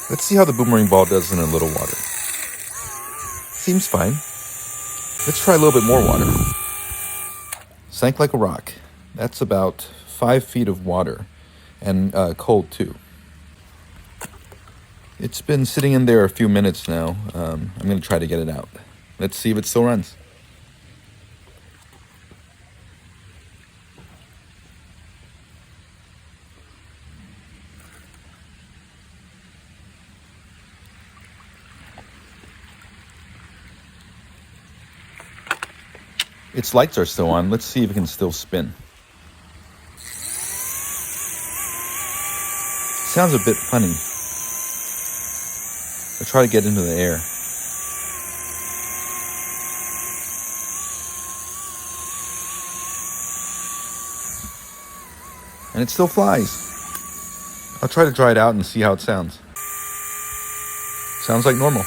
Let's see how the boomerang ball does in a little water. Seems fine. Let's try a little bit more water. Sank like a rock. That's about 5 feet of water, and cold too. It's been sitting in there a few minutes now. I'm going to try to get it out. Let's see if it still runs. Its lights are still on. Let's see if it can still spin. Sounds a bit funny. I'll try to get into the air. And it still flies. I'll try to dry it out and see how it sounds. Sounds like normal.